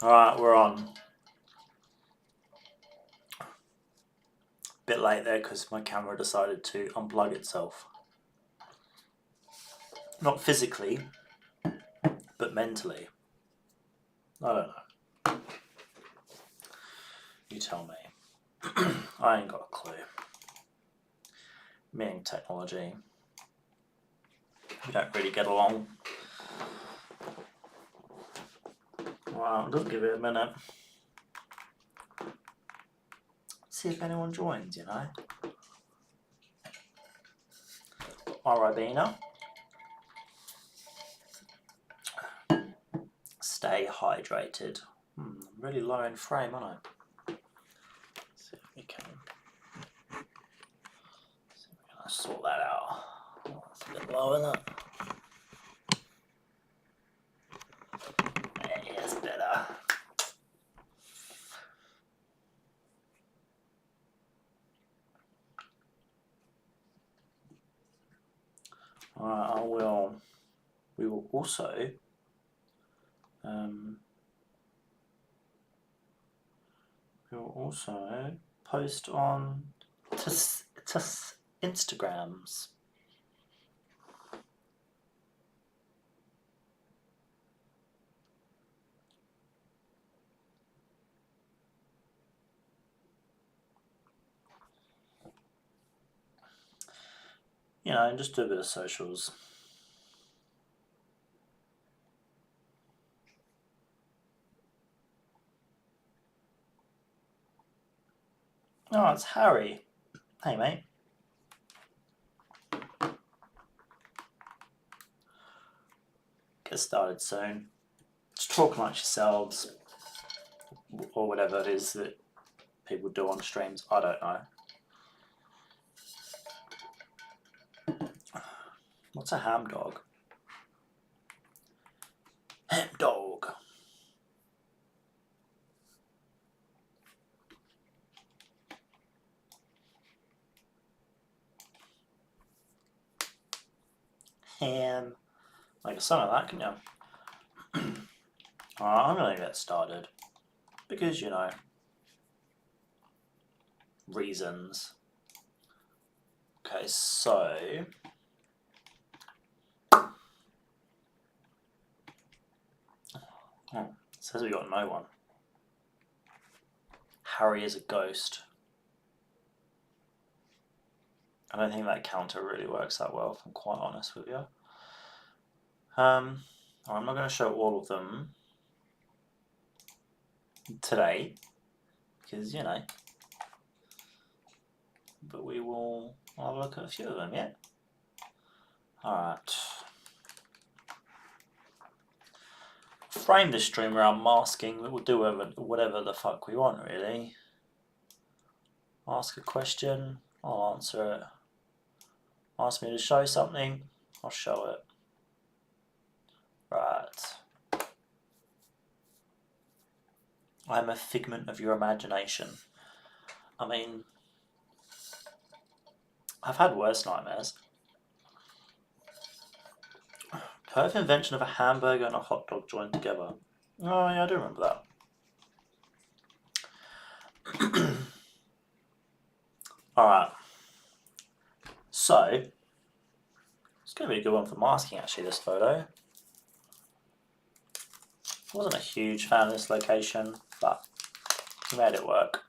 Alright, we're on. Bit late there because my camera decided to unplug itself. Not physically, but mentally. I don't know. You tell me. I ain't got a clue. Me and technology, we don't really get along. Well, just give it a minute. See if anyone joins, you know. Arabina. Stay hydrated. I'm really low in frame, aren't I? See if we can sort that out. Oh, that's a bit low, isn't it? Yeah, it's better. Alright, we will also post on to Instagrams. You know, and just do a bit of socials. Oh, it's Harry. Hey, mate. Get started soon. Just talk amongst yourselves, or whatever it is that people do on streams. I don't know. What's a ham dog? Ham dog. Ham. Like something like that, can you? I'm gonna get started because, you know, reasons. Okay, so it says we got no one. Harry is a ghost. I don't think that counter really works that well, if I'm quite honest with you. I'm not going to show all of them today, because, you know, but we will have a look at a few of them, yeah? Alright. Frame the stream around masking, we'll do whatever the fuck we want, really. Ask a question, I'll answer it. Ask me to show something, I'll show it. Right. I'm a figment of your imagination. I mean, I've had worse nightmares. Perfect invention of a hamburger and a hot dog joined together. Oh yeah, I do remember that. Alright. So, it's going to be a good one for masking actually, this photo. I wasn't a huge fan of this location, but we made it work.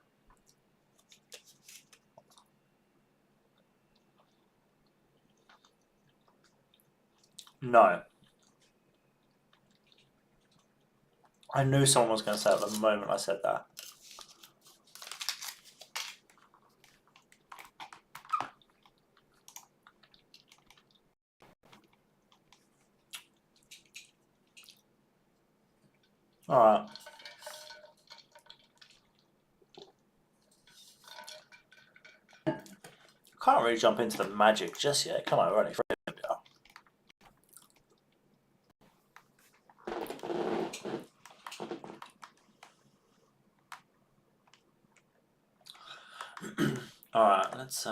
No. I knew someone was going to say it the moment I said that. Alright. Can't really jump into the magic just yet, can I? We're only 3 minutes now. Let's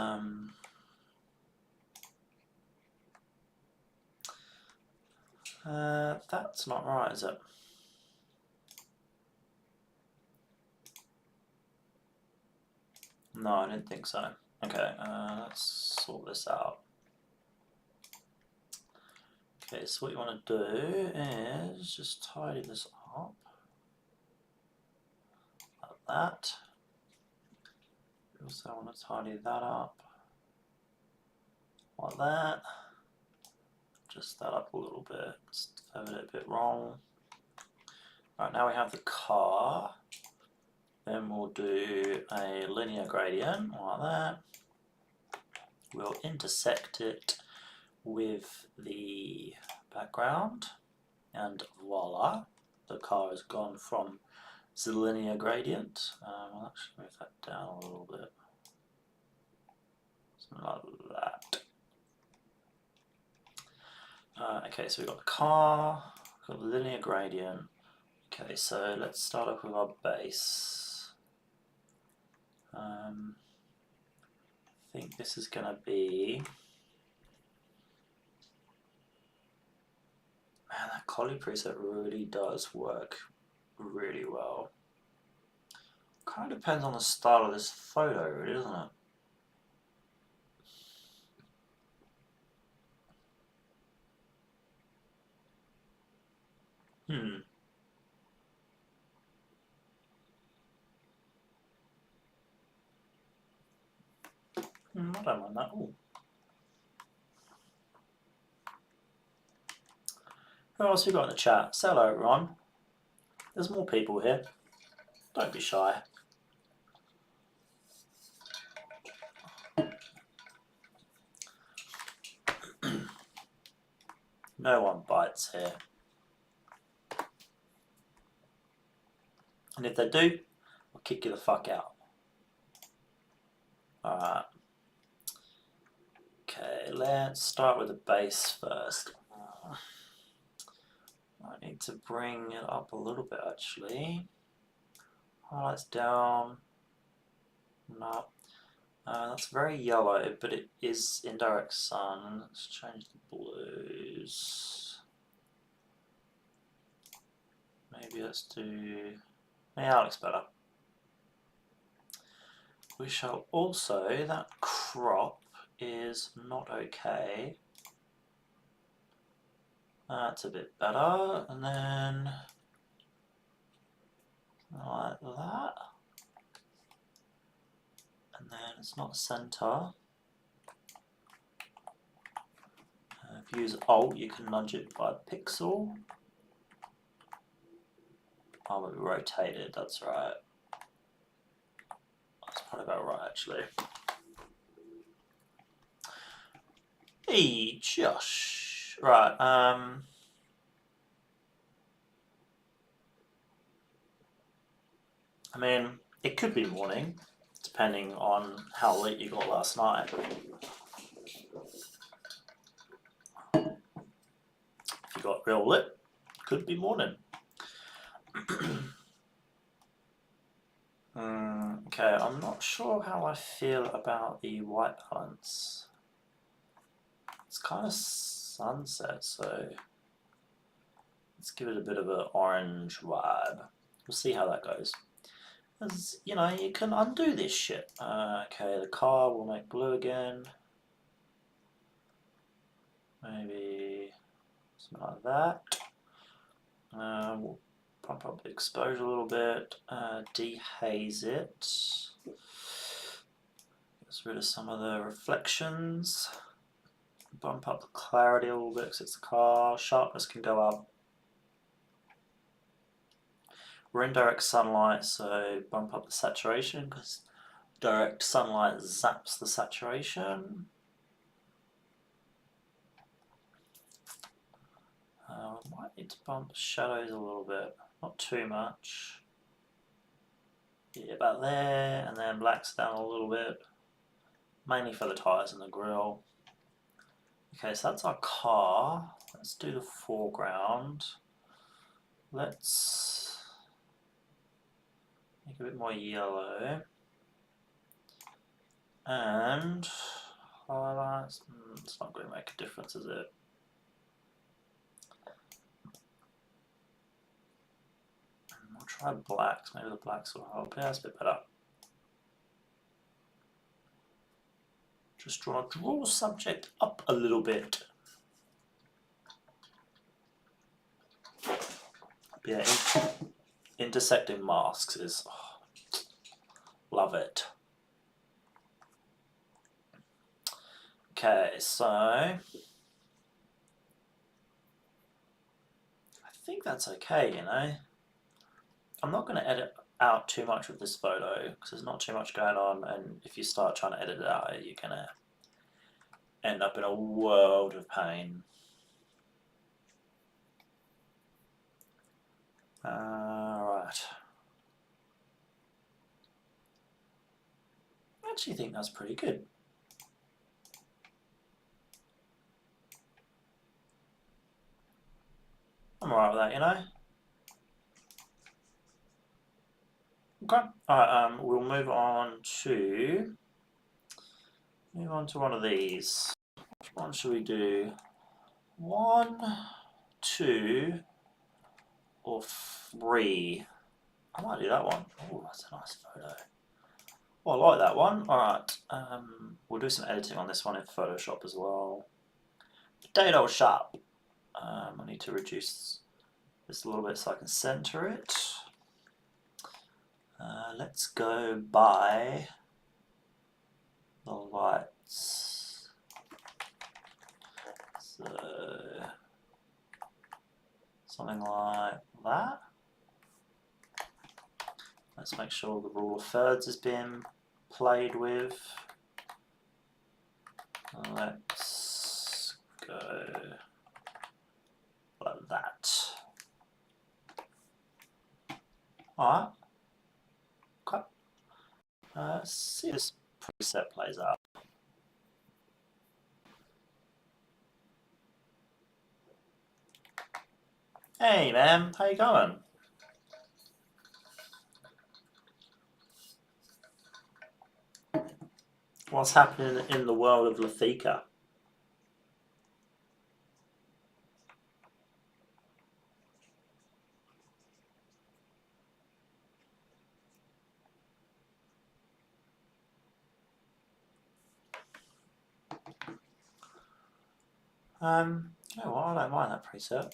that's not right, is it? No, I didn't think so. Okay, let's sort this out. Okay, so what you want to do is just tidy this up like that. You also want to tidy that up like that. Just that up a little bit. Just have it a bit wrong. Right, now we have the car. Then we'll do a linear gradient like that. We'll intersect it with the background, and voila, the car has gone from the linear gradient. I'll actually move that down a little bit, something like that. Okay, so we've got the car, we've got the linear gradient. Okay, so let's start off with our base. I think this is going to be, man, that collie preset really does work really well. Kind of depends on the style of this photo, really, doesn't it? I don't mind that. Ooh. Who else have you got in the chat? Say hello, everyone. There's more people here. Don't be shy. No one bites here. And if they do, I'll kick you the fuck out. Alright. Okay, let's start with the base first. I need to bring it up a little bit actually. Highlights down. No. That's very yellow, but it is indirect sun. Let's change the blues. Maybe let's do... Yeah, that looks better. We shall also, that crop is not okay. That's a bit better, and then like that. And then it's not center. If you use Alt, you can nudge it by pixel. Oh, but rotated, that's right. That's probably about right, actually. Hey, Josh. Right, I mean, it could be morning, depending on how late you got last night. If you got real lit, could be morning. Okay, I'm not sure how I feel about the white balance. It's kind of sunset, so let's give it a bit of an orange vibe. We'll see how that goes. As you know, you can undo this shit. Okay, the car will make blue again. Maybe something like that. We'll pump up the exposure a little bit. Dehaze it. Gets rid of some of the reflections. Bump up the clarity a little bit because it's the car. Sharpness can go up. We're in direct sunlight, so bump up the saturation because direct sunlight zaps the saturation. Might need to bump shadows a little bit, not too much. Yeah, about there, and then blacks down a little bit, mainly for the tyres and the grille. Okay, so that's our car. Let's do the foreground. Let's make it a bit more yellow. And highlights, it's not going to make a difference, is it? We'll try blacks, maybe the blacks will help. Yeah, that's a bit better. Just draw subject up a little bit. But yeah, intersecting masks is, love it. Okay, so I think that's okay, you know. I'm not going to edit out too much of this photo because there's not too much going on, and if you start trying to edit it out, you're going to end up in a world of pain. Right. I actually think that's pretty good. I'm alright with that, you know. Okay. Alright, we'll move on to one of these. Which one should we do? 1, 2, or 3? I might do that one. Oh, that's a nice photo. Oh, I like that one. Alright, we'll do some editing on this one in Photoshop as well. Potato sharp. I need to reduce this a little bit so I can center it. Let's go by the lights. So something like that. Let's make sure the rule of thirds is being played with. Let's go like that. Alright. Okay. Let's see if this preset plays out. Hey man, how you going? What's happening in the world of Lathika? Oh, well, I don't mind that preset.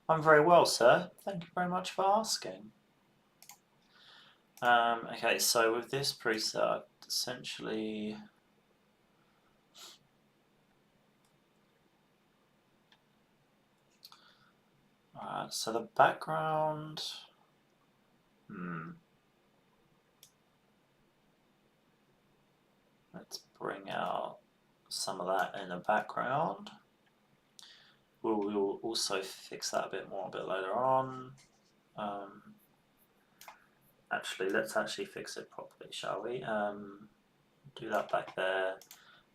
I'm very well, sir. Thank you very much for asking. Okay, so with this preset, essentially, alright, so the background, let's bring out some of that in the background. We'll also fix that a bit more a bit later on. Actually, let's actually fix it properly, shall we? Do that back there,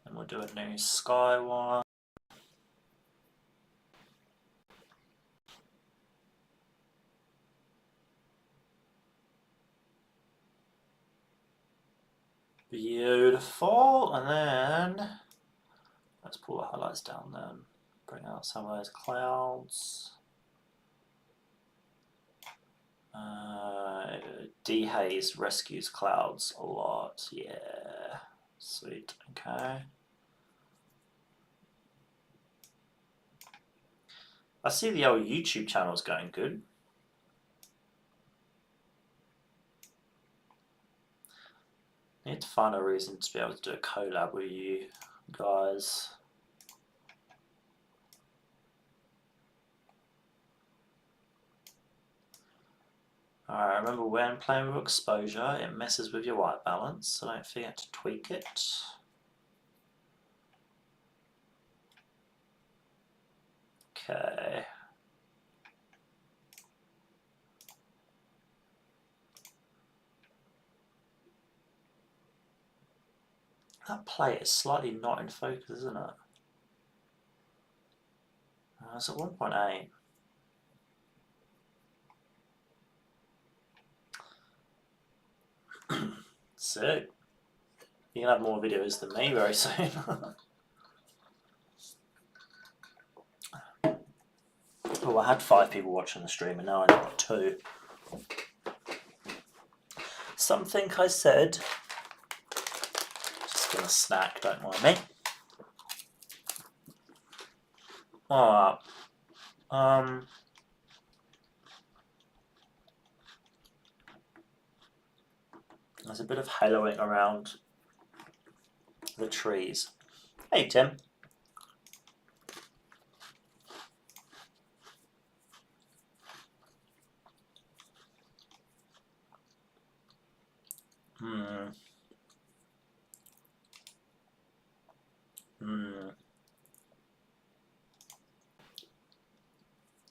and we'll do a new sky one. Beautiful, and then let's pull the highlights down then. Bring out some of those clouds. Dehaze rescues clouds a lot, yeah. Sweet, okay. I see the old YouTube channel's going good. Need to find a reason to be able to do a collab with you guys. Alright, remember when playing with exposure, it messes with your white balance, so don't forget to tweak it. Okay. That plate is slightly not in focus, isn't it? It's at 1.8. Sick. You're gonna have more videos than me very soon. Oh, I had 5 people watching the stream and now I got 2. Something I said. Just gonna snack, don't mind me. Alright. There's a bit of haloing around the trees. Hey Tim.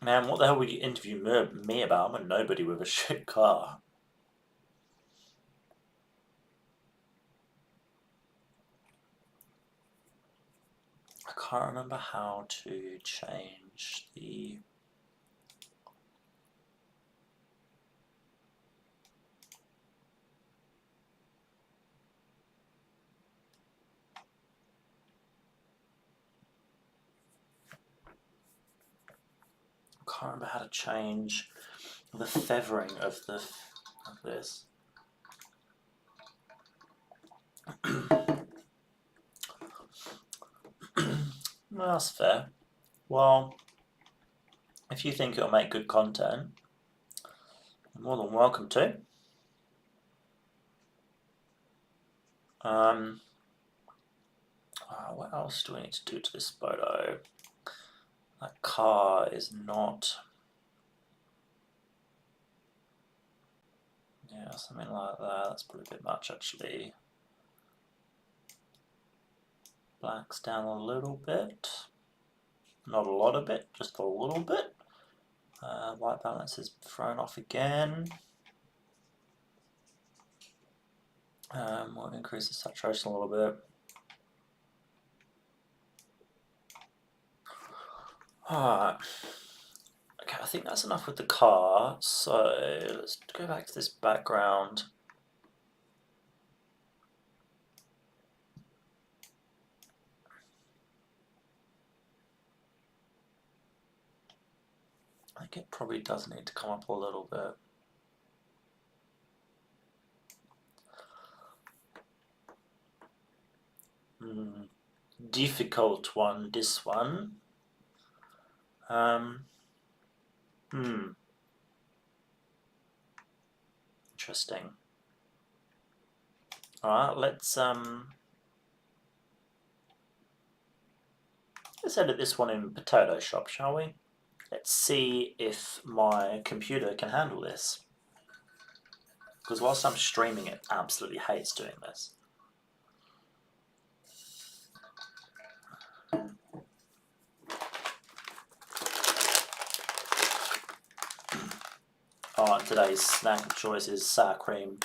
Man, what the hell would you interview me about? I'm a nobody with a shit car. I can't remember how to change the... I can't remember how to change the feathering of this. No, that's fair. Well, if you think it'll make good content, you're more than welcome to. What else do we need to do to this photo? That car is not... Yeah, something like that. That's probably a bit much actually. Blacks down a little bit. Not a lot of it, just a little bit. White balance is thrown off again. We'll increase the saturation a little bit. Alright. Okay, I think that's enough with the car. So let's go back to this background. I think it probably does need to come up a little bit. Difficult one, this one. Interesting. Alright, let's edit this one in Photoshop, shall we? Let's see if my computer can handle this. Because whilst I'm streaming, it absolutely hates doing this. Oh, and today's snack of choice is sour cream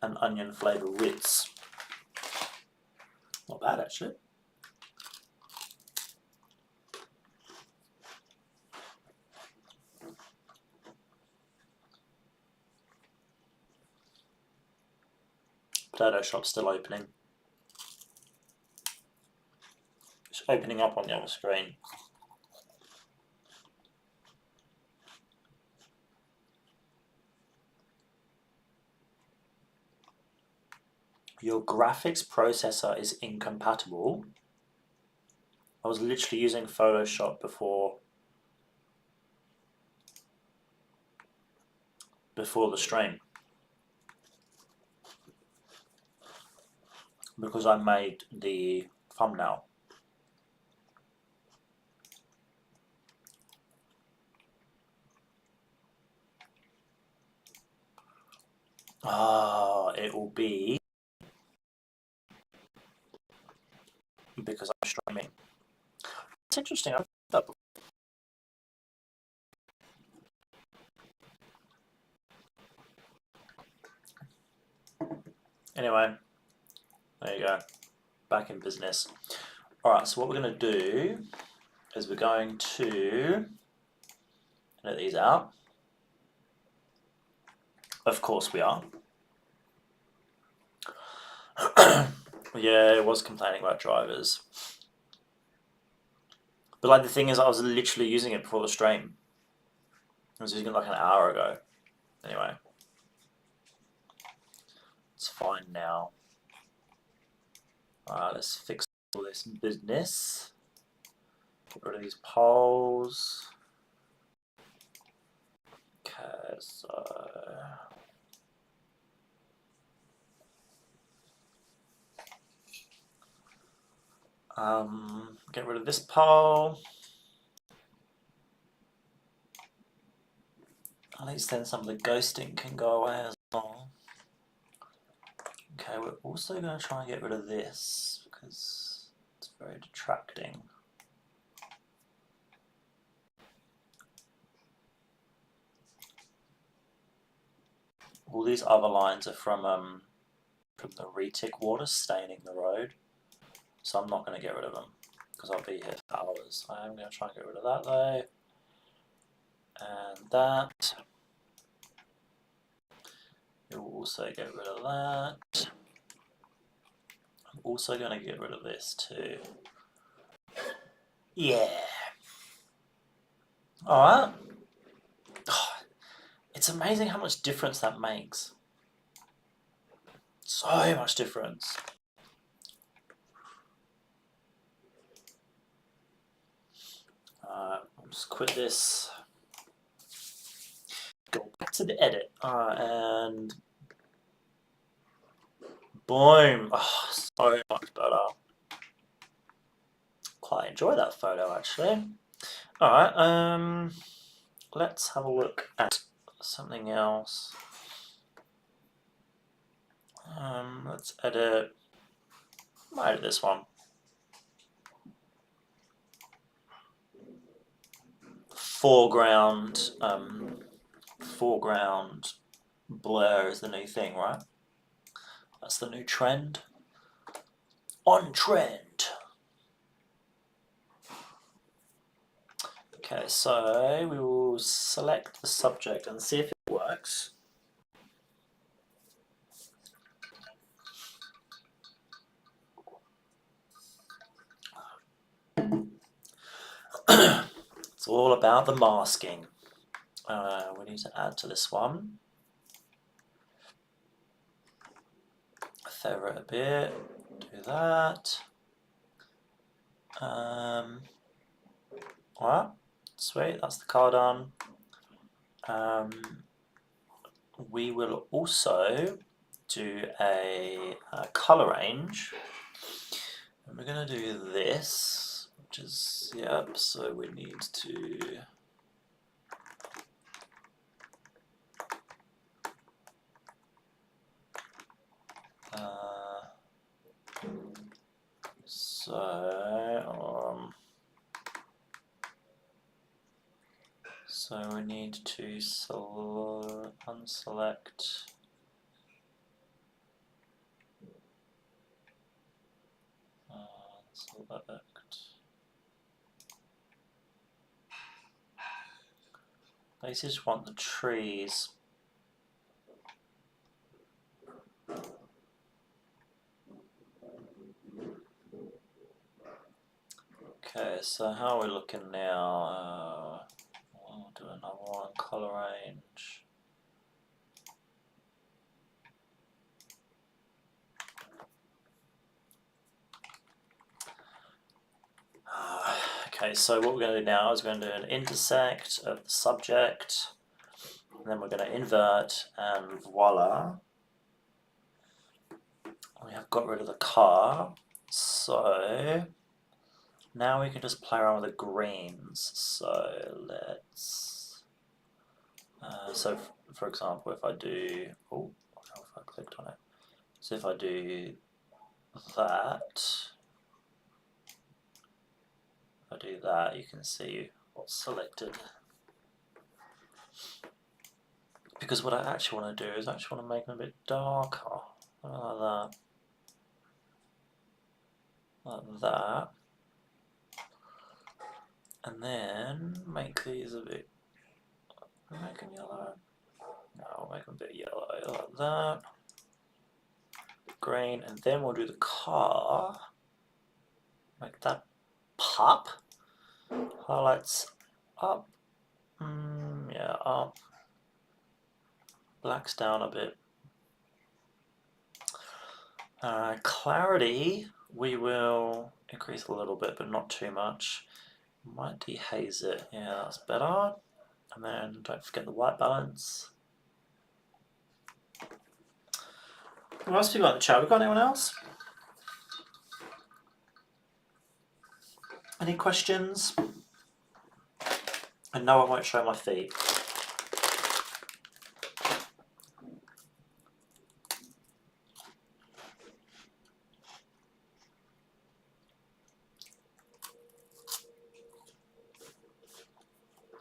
and onion flavour Ritz. Not bad actually. Photoshop's still opening. It's opening up on the other screen. Your graphics processor is incompatible. I was literally using Photoshop before the stream. Because I made the thumbnail. It will be because I'm streaming. It's interesting. I've done that before. Anyway, there you go. Back in business. Alright, so what we're going to do is we're going to edit these out. Of course we are. Yeah, it was complaining about drivers. But like the thing is, I was literally using it before the stream. I was using it like an hour ago. Anyway, it's fine now. Alright, let's fix all this business. Get rid of these poles. Okay, so get rid of this pole. At least then some of the ghosting can go away as well. Okay, we're also going to try and get rid of this because it's very detracting. All these other lines are from the retic water staining the road, so I'm not going to get rid of them because I'll be here for hours. I am going to try and get rid of that though, and that. We'll also get rid of that. I'm also going to get rid of this too. Yeah. Alright. Oh, it's amazing how much difference that makes. So much difference. I'll just quit this. Go back to the edit. And boom. Oh, so much better. Quite enjoy that photo actually. Alright, let's have a look at something else. Let's edit. I'll edit this one. Foreground blur is the new thing, right? That's the new trend. On trend. Okay, so we will select the subject and see if it works. It's all about the masking. We need to add to this one. Feather it a bit. Do that. Alright, sweet, that's the car done. We will also do a color range. And we're going to do this, which is, yep, so we need to so we need to unselect select. I just want the trees. Okay, so how are we looking now? We'll do another one, color range. Okay, so what we're going to do now is we're going to do an intersect of the subject, and then we're going to invert, and voila, we have got rid of the car. So now we can just play around with the greens. So let's, so for example, if I do, oh, I don't know if I clicked on it. So if I do that, if I do that, you can see what's selected. Because what I actually want to do is I actually want to make them a bit darker, like that. Like that. And then make these a bit, make them yellow. No, I'll make them a bit yellow, like that. green, and then we'll do the car. Make that pop. Highlights up. Yeah, up. Blacks down a bit. Clarity, we will increase a little bit, but not too much. Might dehaze it. Yeah, that's better. And then don't forget the white balance. What else have we got in the chat? We got anyone else? Any questions? And no, I won't show my feet.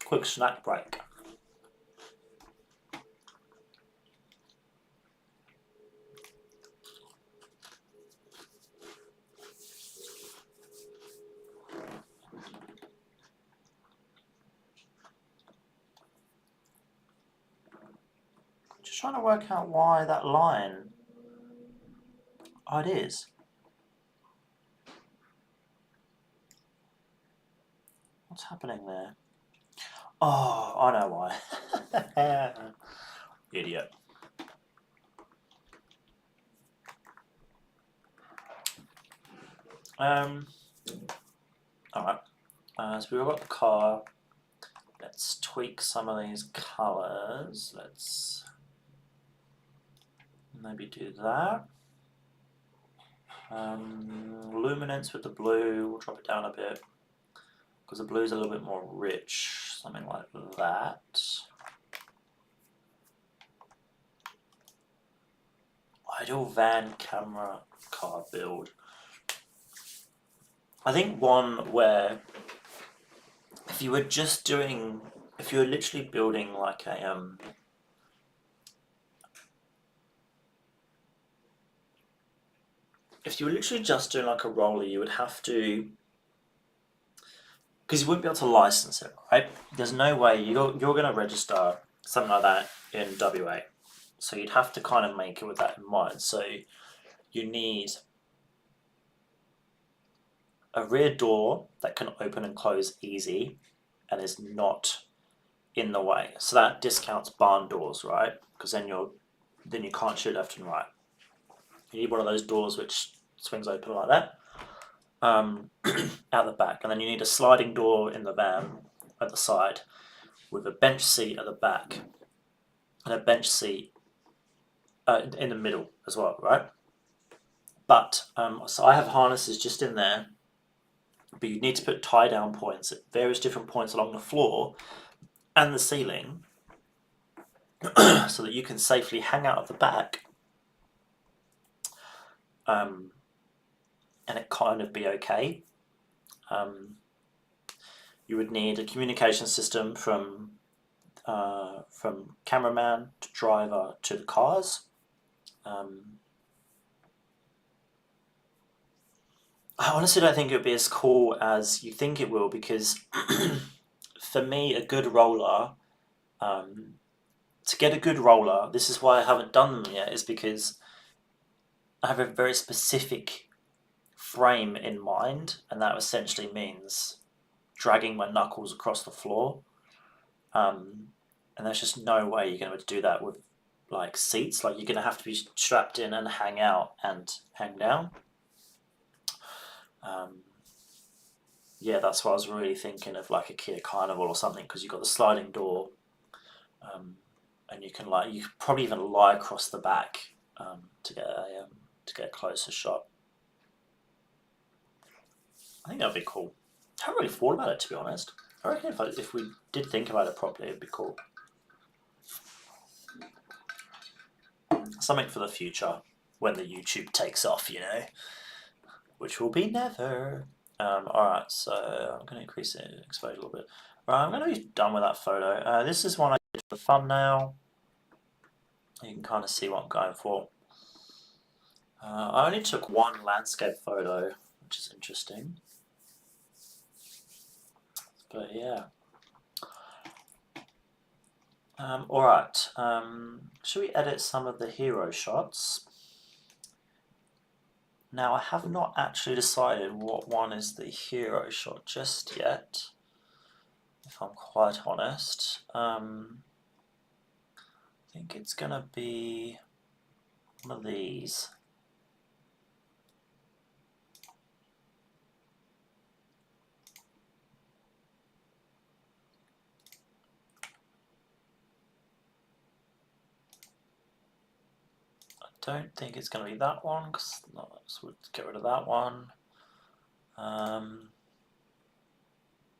Quick snack break. Just trying to work out why that line. Oh, it is. What's happening there? Oh, I know why. Idiot. Alright. So we've got the car. Let's tweak some of these colours. Let's maybe do that. Luminance with the blue, we'll drop it down a bit because the blue's a little bit more rich, something like that. Ideal van camera car build. I think one where if you were literally building like a if you were literally just doing like a roller, you would have to, because you wouldn't be able to license it, right? There's no way you're going to register something like that in WA. So you'd have to kind of make it with that in mind. So you need a rear door that can open and close easy and is not in the way. So that discounts barn doors, right? Because then you can't shoot left and right. You need one of those doors which swings open like that out the back, and then you need a sliding door in the van at the side with a bench seat at the back and a bench seat in the middle as well, right? But so I have harnesses just in there, but you need to put tie down points at various different points along the floor and the ceiling so that you can safely hang out of the back and it kind of be okay. You would need a communication system from cameraman to driver to the cars. I honestly don't think it would be as cool as you think it will, because for me, a good roller, to get a good roller, this is why I haven't done them yet, is because I have a very specific frame in mind, and that essentially means dragging my knuckles across the floor. And there's just no way you're going to be able to do that with like seats. Like, you're going to have to be strapped in and hang out and hang down. Yeah, that's why I was really thinking of like a Kia Carnival or something, because you've got the sliding door, and you can probably even lie across the back to get a closer shot. I think that'd be cool. I haven't really thought about it, to be honest. I reckon if we did think about it properly, it'd be cool. Something for the future when the YouTube takes off, you know, which will be never. Alright, so I'm going to increase the exposure a little bit. Right, I'm going to be done with that photo. This is one I did for the thumbnail. You can kind of see what I'm going for. I only took one landscape photo, which is interesting. But yeah. Alright, should we edit some of the hero shots? Now I have not actually decided what one is the hero shot just yet, if I'm quite honest. I think it's gonna be one of these. I don't think it's going to be that one, because so we'll get rid of that one.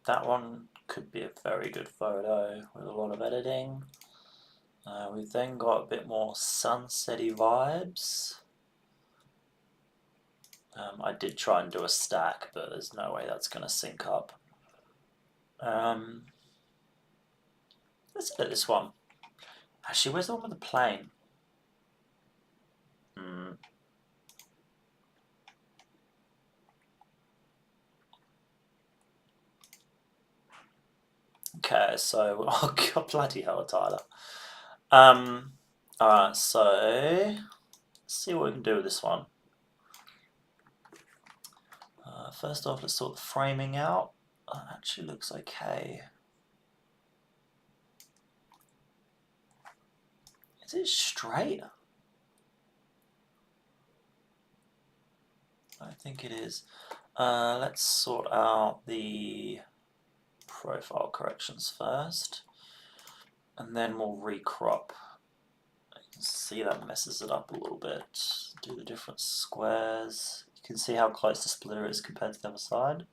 That one could be a very good photo with a lot of editing. We've then got a bit more sunsetty vibes. I did try and do a stack, but there's no way that's going to sync up. Let's look at this one. Actually, where's the one with the plane? Okay, so oh god, bloody hell, Tyler. Alright, so let's see what we can do with this one. First off, let's sort the framing out. Actually looks okay. Is it straight? I think it is. Let's sort out the profile corrections first, and then we'll recrop. You can see that messes it up a little bit. Do the different squares. You can see how close the splitter is compared to the other side.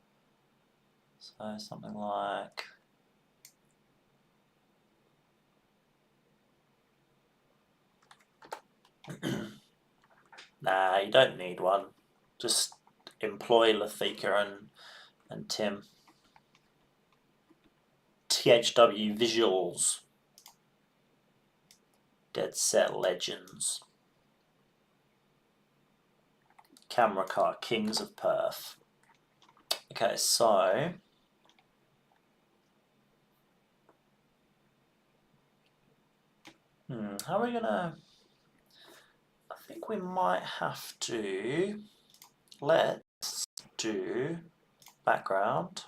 So something like nah, you don't need one. Just employ Lathika and Tim. THW Visuals. Dead Set Legends. Camera Car Kings of Perth. Okay, so how are we gonna? I think we might have to. Let's do background.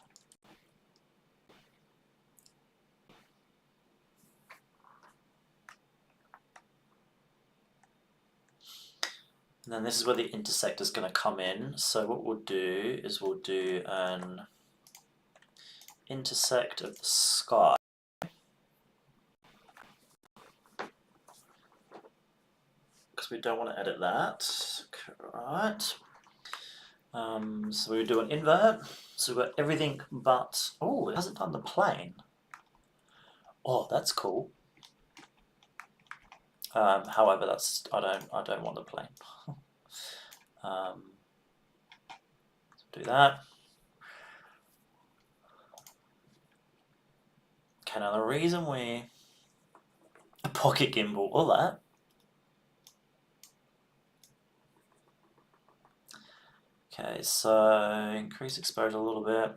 And then this is where the intersect is going to come in. So what we'll do is we'll do an intersect of the sky. Because we don't want to edit that. Right. So we do an invert. So we've got everything but oh, it hasn't done the plane. Oh, that's cool. However, that's I don't want the plane. Do that. Okay, now the reason we pocket gimbal all that. Okay, so increase exposure a little bit.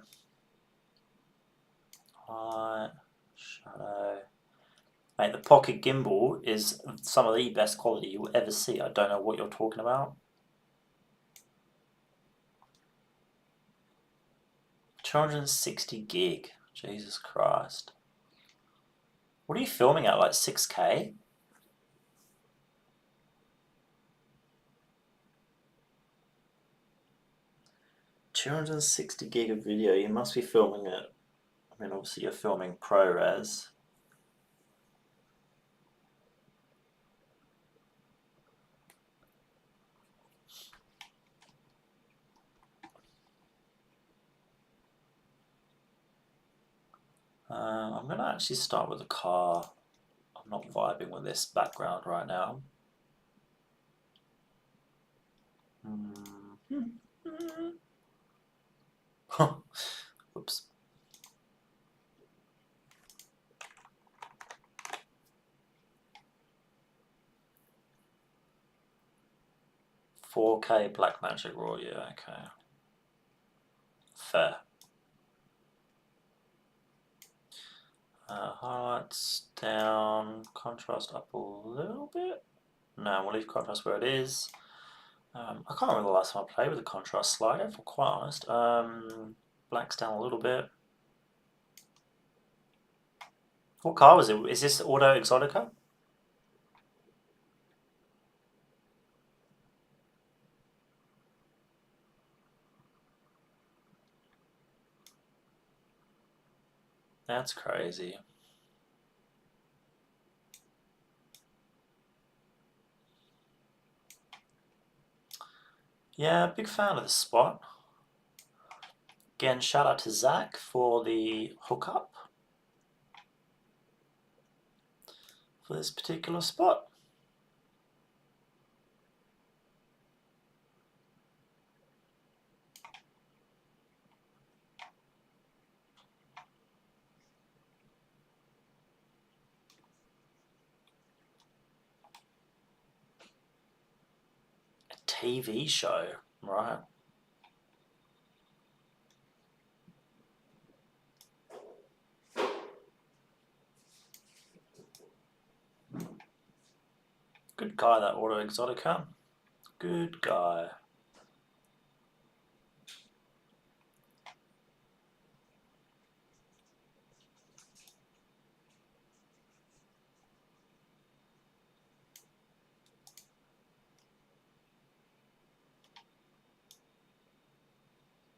Light, shadow. Mate, the pocket gimbal is some of the best quality you'll ever see. I don't know what you're talking about. 260 gig. Jesus Christ. What are you filming at, like 6K? $260 gig of video. You must be filming it. I mean, obviously you're filming ProRes. I'm going to actually start with a car. I'm not vibing with this background right now. Whoops. $4K Blackmagic Raw, yeah, okay. Fair. Highlights down, contrast up a little bit. No, we'll leave contrast where it is. I can't remember the last time I played with the contrast slider, if I'm quite honest. Blacks down a little bit. What car was it? Is this Auto Exotica? That's crazy. Yeah, big fan of this spot. Again, shout out to Zach for the hookup for this particular spot. A TV show, right? Good guy, that Auto Exotica. Good guy.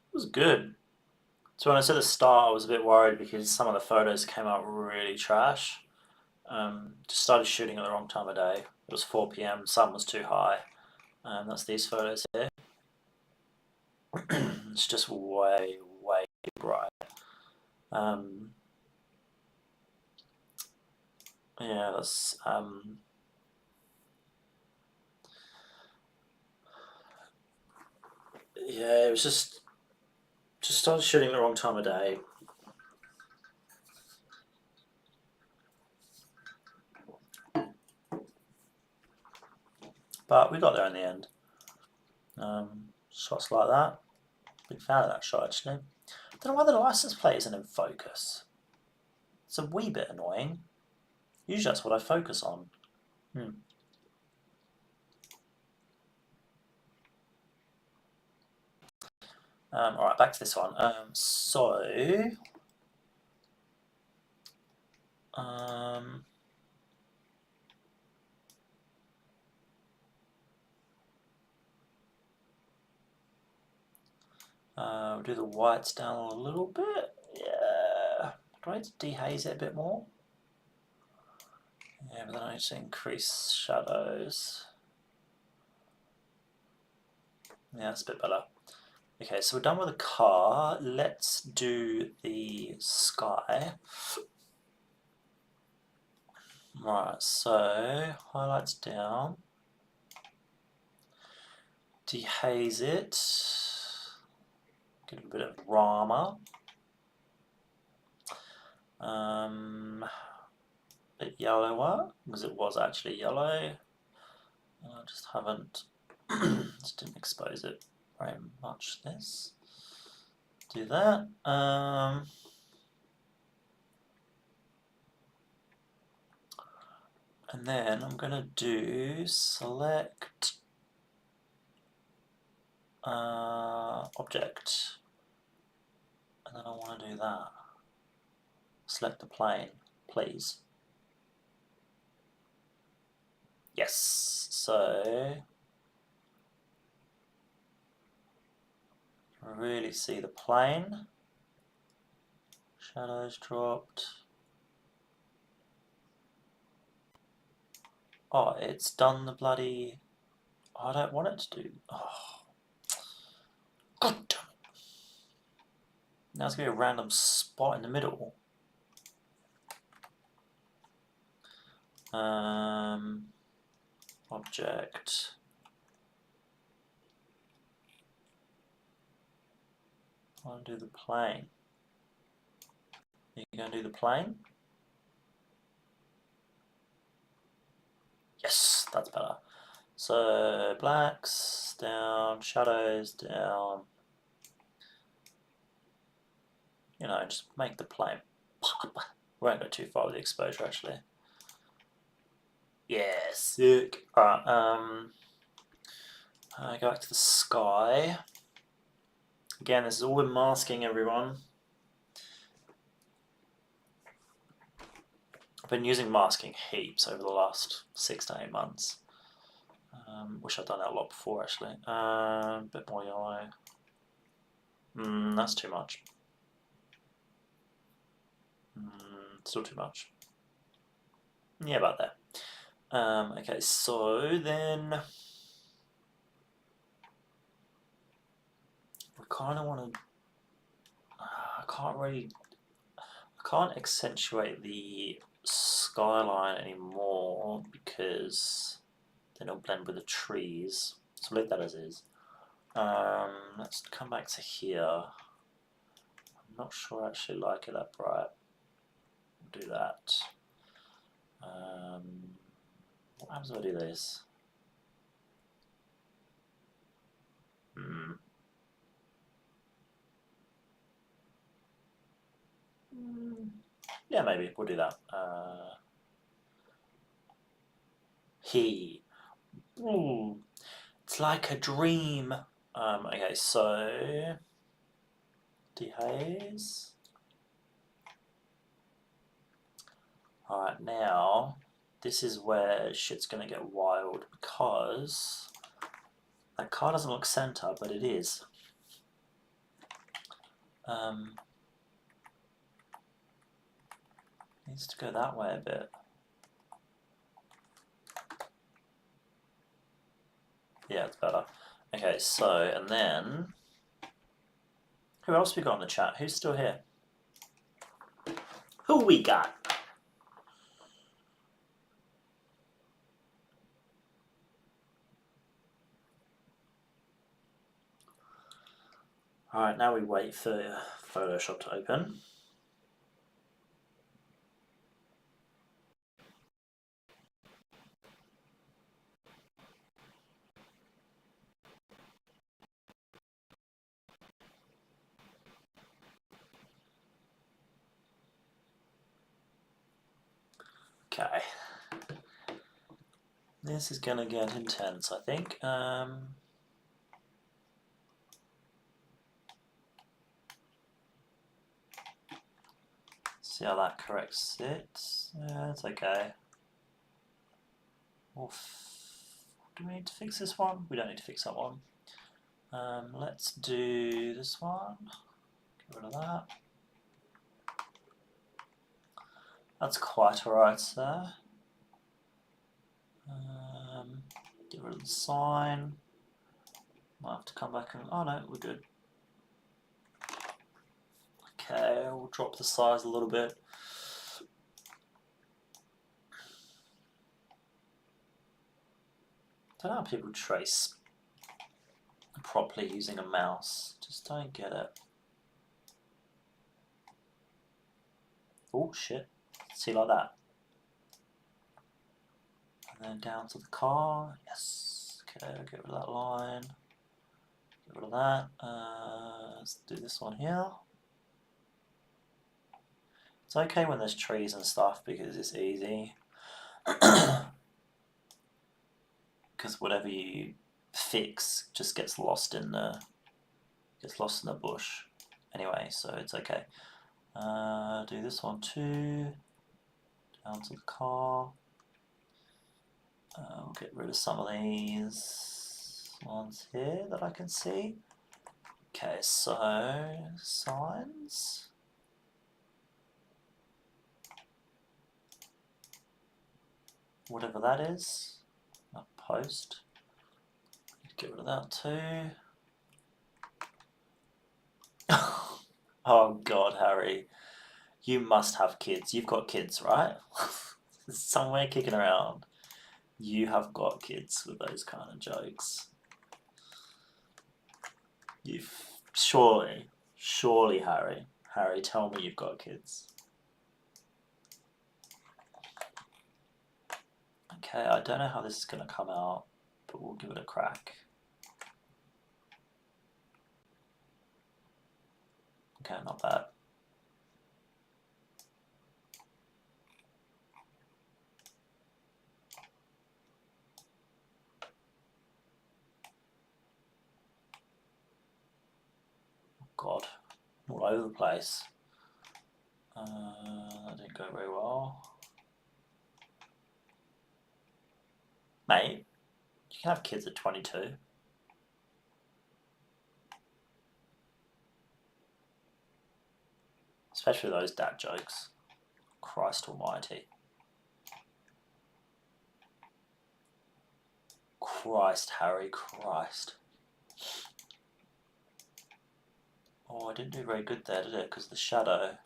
It was good. So when I said at the start, I was a bit worried because some of the photos came out really trash. Just started shooting at the wrong time of day. It was 4 p.m. Sun was too high. That's these photos here. It's just way, way bright. Yeah, that's yeah. It was just started shooting at the wrong time of day. But we got there in the end. Shots like that. Big fan of that shot actually. I don't know why the license plate isn't in focus. It's a wee bit annoying. Usually that's what I focus on. Alright, back to this one. We'll do the whites down a little bit. Yeah. Do I need to dehaze it a bit more? Yeah, but then I need to increase shadows. Yeah, that's a bit better. Okay, so we're done with the car. Let's do the sky. Right, so highlights down. Dehaze it. Get a bit of drama. A bit yellower, because it was actually yellow. I just haven't, just didn't expose it very much. This, do that. And then I'm gonna do select object, and then I want to do that. Select the plane, please. Yes. So really see the plane. Shadows dropped. Oh, it's done the bloody. Oh, I don't want it to do. Oh, God damn it! Now it's gonna be a random spot in the middle. Object. I want to do the plane. Are you going to do the plane? Yes, that's better. So blacks down, shadows down. You know, just make the plane pop. We won't go too far with the exposure actually. Yeah, sick. Alright, Go back to the sky. Again, this is all with masking, everyone. I've been using masking heaps over the last 6 to 8 months. Wish I'd done that a lot before, actually. Bit more yellow. That's too much. Still too much. Yeah, about there. Okay, so then we kind of want to. I can't accentuate the skyline anymore because then it'll blend with the trees. So leave that as is. Let's come back to here. I'm not sure I actually like it that bright. Do that. What happens if I do this? Yeah, maybe we'll do that. Ooh, it's like a dream. Okay, so dehaze. Alright, now this is where shit's gonna get wild because that car doesn't look center, but it is. Needs to go that way a bit. Yeah, it's better. Okay, so, and then who else we got in the chat? Who's still here? Who we got? Alright, now we wait for Photoshop to open. Okay. This is gonna get intense, I think. See how that corrects it. Yeah, it's okay. Do we need to fix this one? We don't need to fix that one. Let's do this one. Get rid of that. That's quite alright, sir. Get rid of the sign. Might have to come back and. Oh no, we're good. Okay, we'll drop the size a little bit. I don't know how people trace properly using a mouse. Just don't get it. Oh shit. See, like that. And then down to the car. Yes. Okay, get rid of that line. Get rid of that. Let's do this one here. It's okay when there's trees and stuff because it's easy. Because whatever you fix just gets lost in the bush. Anyway, so it's okay. Do this one too. Down to the car. We'll get rid of some of these ones here that I can see. Okay, so signs. Whatever that is. That post. Get rid of that too. Oh God, Harry. You must have kids. You've got kids, right? Somewhere kicking around. You have got kids with those kind of jokes. Surely, Harry. Harry, tell me you've got kids. Okay, I don't know how this is going to come out, but we'll give it a crack. Okay, not bad. God, all over the place. That didn't go very well. Mate, you can have kids at 22. Especially those dad jokes. Christ almighty. Christ, Harry, Christ. Oh, I didn't do very good there, did it? Because the shadow.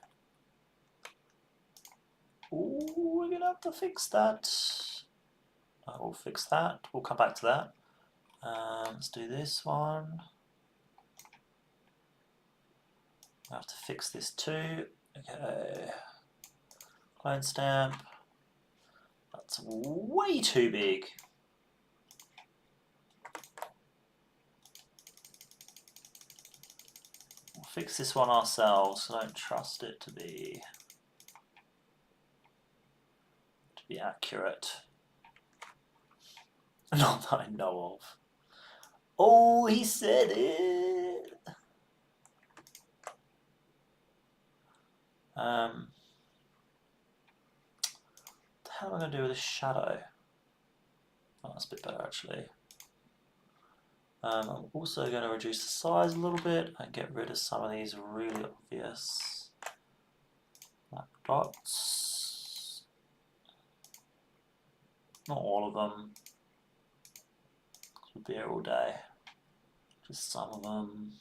Ooh, we're going to have to fix that. I will fix that. We'll come back to that. Let's do this one. I have to fix this too. Okay. Clone stamp. That's way too big. We'll fix this one ourselves. I don't trust it to be accurate. Not that I know of. Oh, he said it. What the hell am I going to do with a shadow? Oh, that's a bit better actually. I'm also going to reduce the size a little bit and get rid of some of these really obvious black dots. Not all of them. We'll be here all day. Just some of them.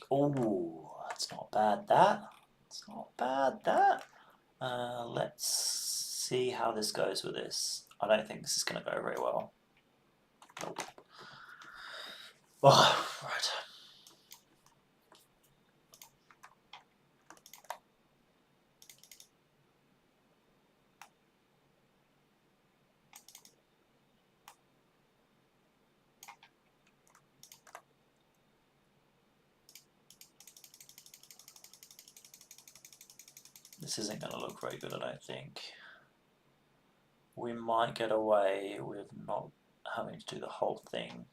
Oh, that's not bad, that. It's not bad, that. Let's see how this goes with this. I don't think this is going to go very well. Nope. Oh, right. This isn't going to look very good, I don't think. We might get away with not having to do the whole thing.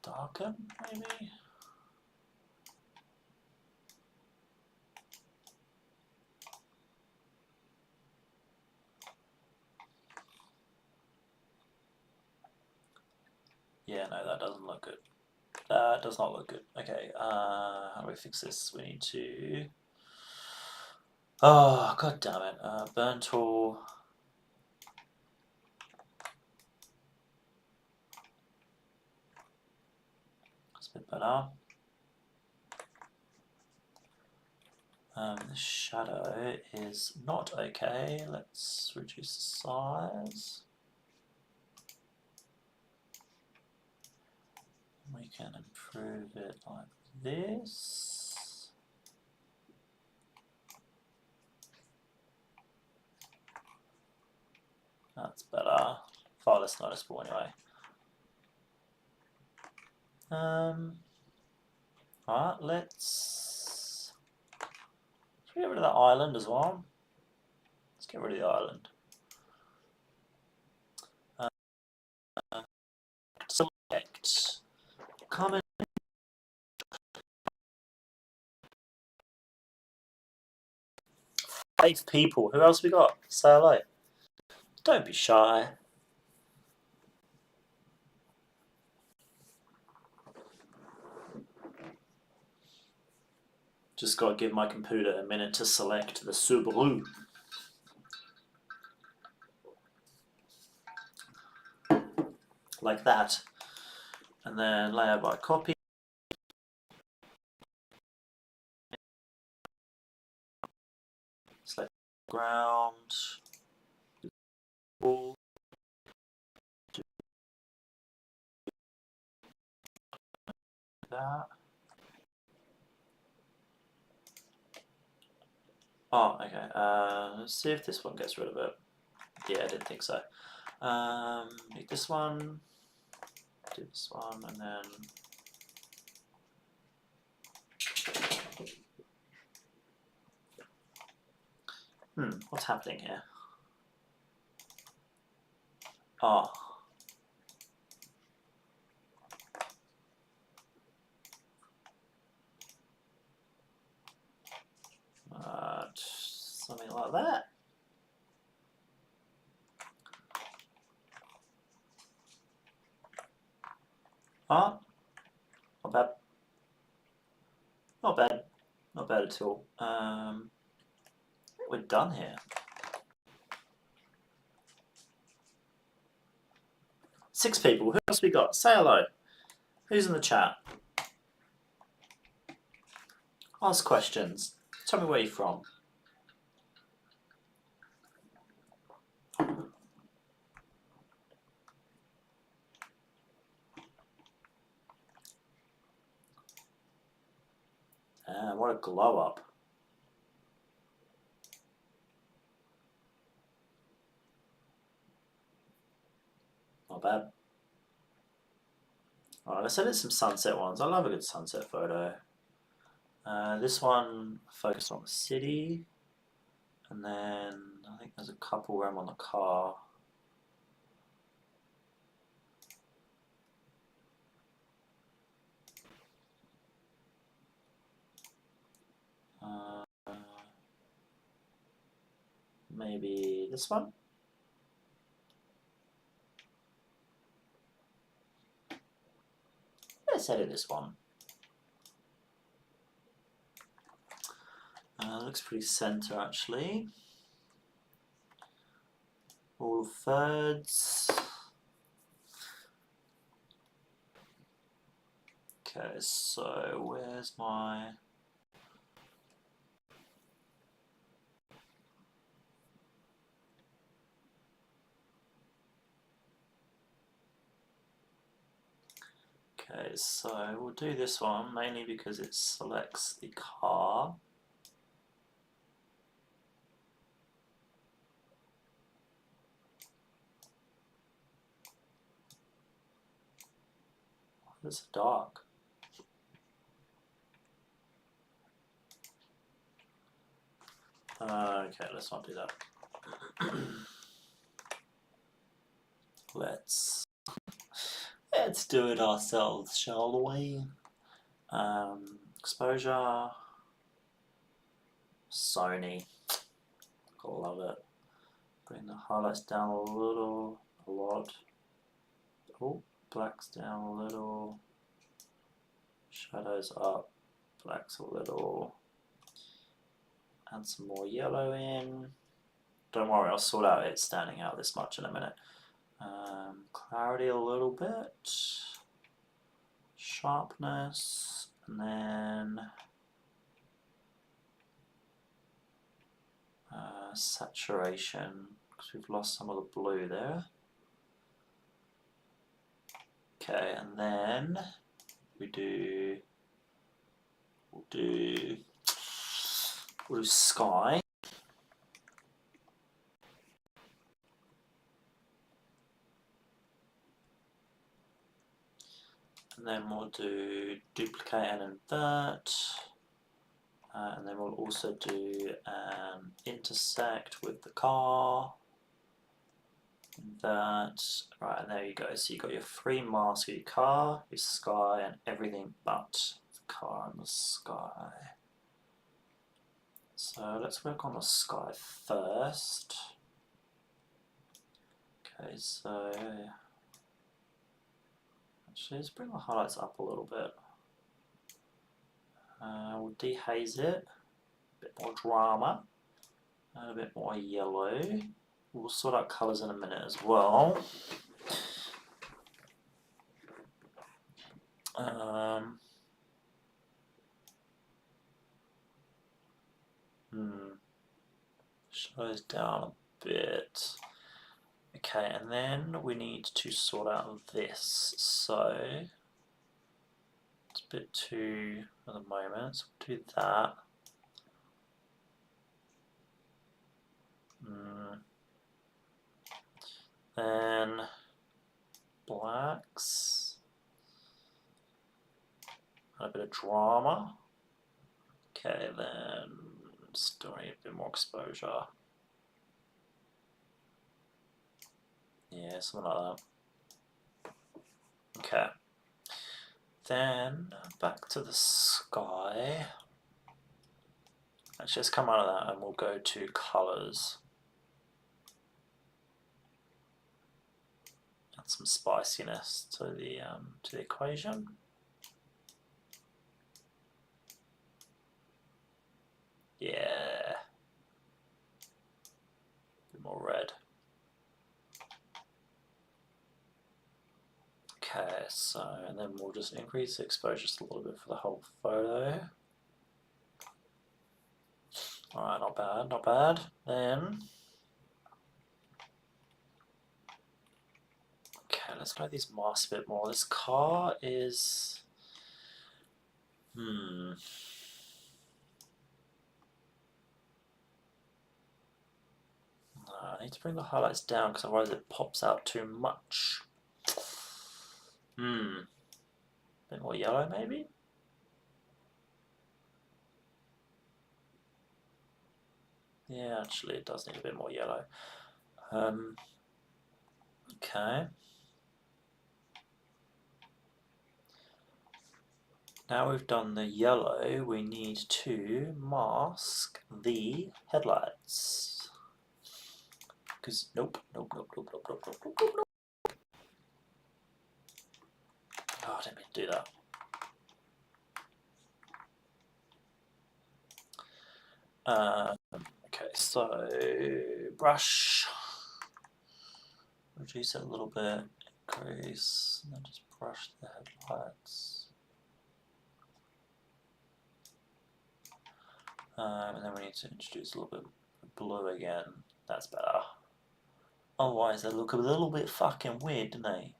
Darken, maybe? Yeah, no, that doesn't look good. That does not look good. Okay, how do we fix this? We need to... Oh, god damn it. Burn tool. That's a bit better. The shadow is not okay. Let's reduce the size. We can improve it like this. That's better. Far less noticeable anyway. Alright, let's get rid of that island as well. Let's get rid of the island. Select. Comment. 5 people. Who else we got? Say hello. Don't be shy. Just got to give my computer a minute to select the Subaru. Like that. And then layer by copy. Select ground. All. That. Oh, okay. Let's see if this one gets rid of it. Yeah, I didn't think so. Make this one, do this one, and then... what's happening here? Oh. Something like that. Oh, not bad. Not bad. Not bad at all. We're done here. 6 people. Who else we got? Say hello. Who's in the chat? Ask questions. Tell me where you're from. What a glow up. Not bad. Alright, let's edit some sunset ones. I love a good sunset photo. This one focused on the city. And then I think there's a couple where I'm on the car. Maybe this one? Let's edit this one. Looks pretty center actually. All thirds. Okay, so where's my... Okay, so we'll do this one mainly because it selects the car. It's dark. Okay, let's not do that. Let's do it ourselves, shall we? Exposure, Sony, love it. Bring the highlights down a lot. Oh, blacks down a little, shadows up, blacks a little. Add some more yellow in. Don't worry, I'll sort out it standing out this much in a minute. Clarity a little bit, sharpness, and then saturation, because we've lost some of the blue there. Okay, and then we'll do sky. And then we'll do duplicate and invert. And then we'll also do an intersect with the car. Invert. Right, and there you go. So you've got your free mask of your car, your sky, and everything but the car and the sky. So let's work on the sky first. Okay, so actually let's bring the highlights up a little bit. We'll dehaze it, a bit more drama, and a bit more yellow. We'll sort out colours in a minute as well. Shadows down a bit. Okay, and then we need to sort out this. So it's a bit too at the moment, so we'll do that. Then blacks, and a bit of drama. Okay, then still need a bit more exposure. Yeah, something like that. Okay. Then back to the sky. Let's just come out of that and we'll go to colors. Add some spiciness to the equation. Yeah. A bit more red. Okay, so, and then we'll just increase the exposure just a little bit for the whole photo. Alright, not bad, not bad. Then, okay, let's play these masks a bit more. This car is, I need to bring the highlights down because otherwise it pops out too much. Bit more yellow maybe? Yeah, actually it does need a bit more yellow. Okay. Now we've done the yellow, we need to mask the headlights. Because nope. Oh, I didn't mean to do that. Okay, so brush, reduce it a little bit, increase, and then just brush the headlights. And then we need to introduce a little bit of blue again. That's better. Otherwise they look a little bit fucking weird, don't they?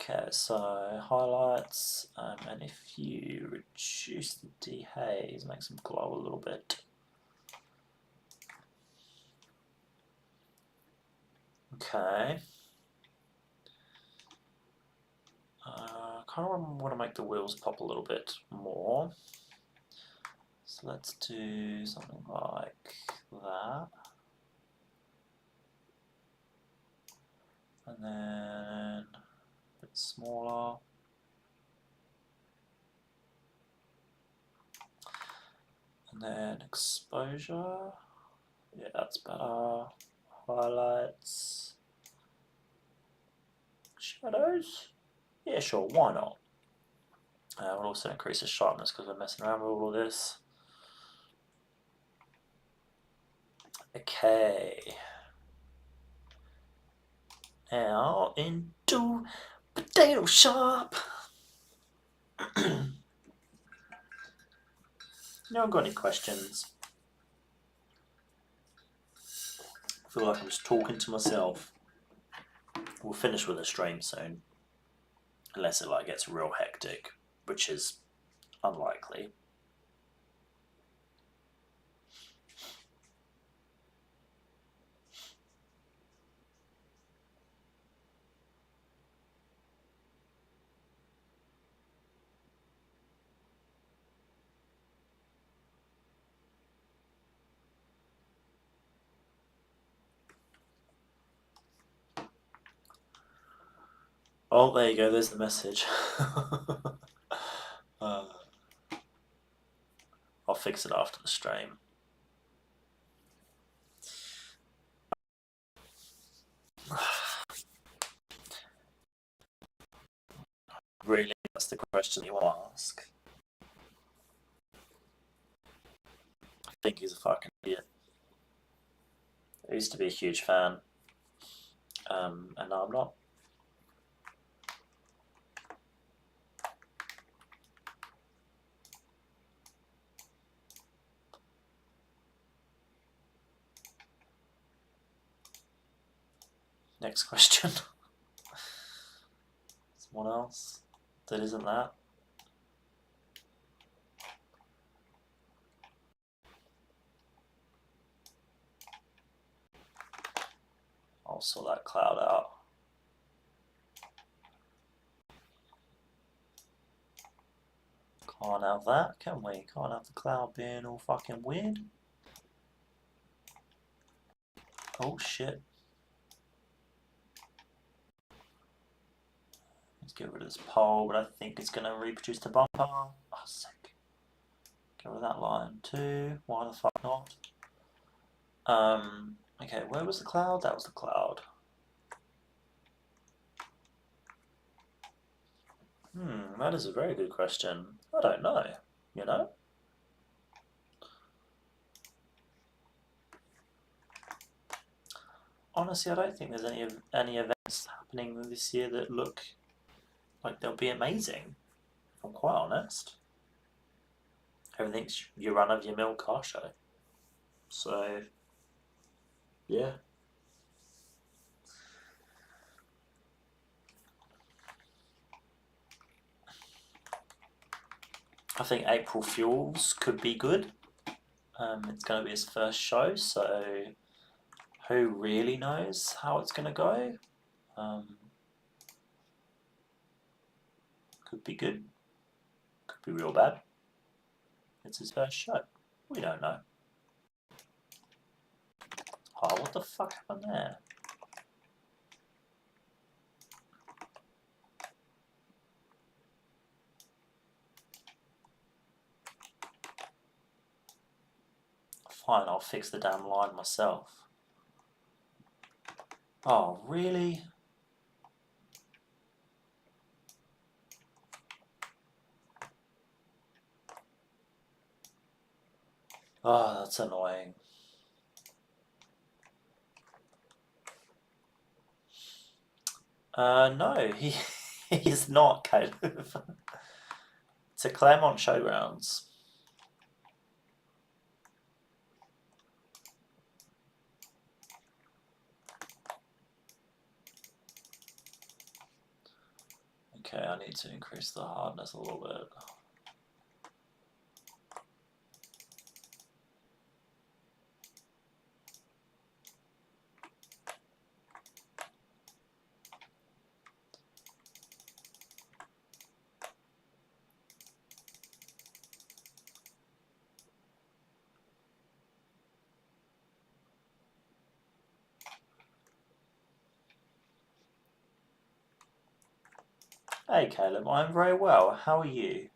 Okay, so highlights, and if you reduce the dehaze, makes them glow a little bit. Okay. Kind of want to make the wheels pop a little bit more. So let's do something like that. And then a bit smaller. And then exposure. Yeah, that's better. Highlights. Shadows. Yeah, sure, why not? We'll also increase the sharpness because we're messing around with all of this. Okay. Now into Potato Shop. No one got any questions? I feel like I'm just talking to myself. We'll finish with a stream soon. Unless it like gets real hectic, which is unlikely. Oh, there you go, there's the message. I'll fix it after the stream. Really, that's the question you want to ask? I think he's a fucking idiot. I used to be a huge fan, and now I'm not. Next question. Someone else that isn't that. sort that cloud out. Can't have that, can we? Can't have the cloud being all fucking weird. Oh shit. Let's get rid of this pole, but I think it's going to reproduce the bumper. Oh, sick. Get rid of that line too. Why the fuck not? Okay, where was the cloud? That was the cloud. That is a very good question. I don't know, you know? Honestly, I don't think there's any events happening this year that look like they'll be amazing, if I'm quite honest. Everything's your run-of-your-mill car show. So, yeah. I think April Fuels could be good. It's going to be his first show, so who really knows how it's going to go? Could be good, could be real bad. It's his first show. We don't know. Oh, what the fuck happened there? Fine, I'll fix the damn line myself. Oh, really? Oh, that's annoying. No, he is not, Caleb. It's a Claremont Showgrounds. Okay, I need to increase the hardness a little bit. Hey Caleb, I'm very well. How are you?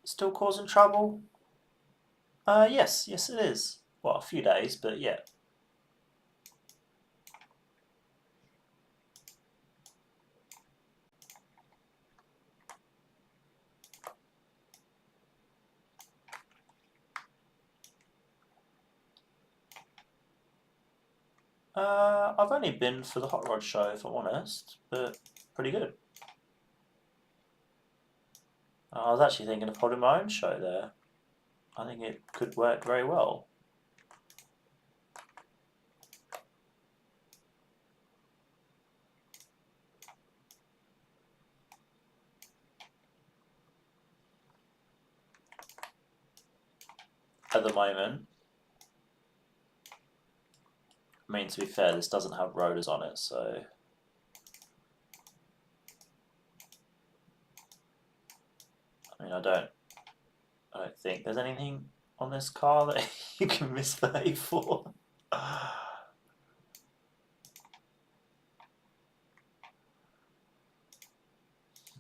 Still causing trouble? Yes it is. Well, a few days, but yeah. I've only been for the Hot Rod show, if I'm honest, but pretty good. I was actually thinking of holding my own show there. I think it could work very well. At the moment, I mean, to be fair, this doesn't have rotors on it, so I mean, I don't think there's anything on this car that you can misvalue for.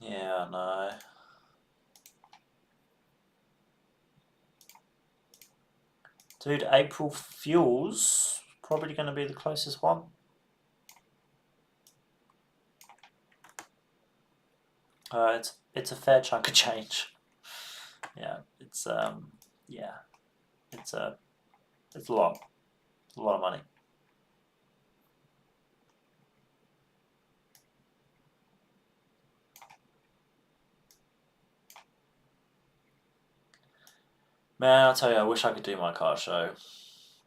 Yeah, I know. Dude, April Fuels probably going to be the closest one. It's a fair chunk of change. Yeah, it's a lot of money. Man, I'll tell you, I wish I could do my car show,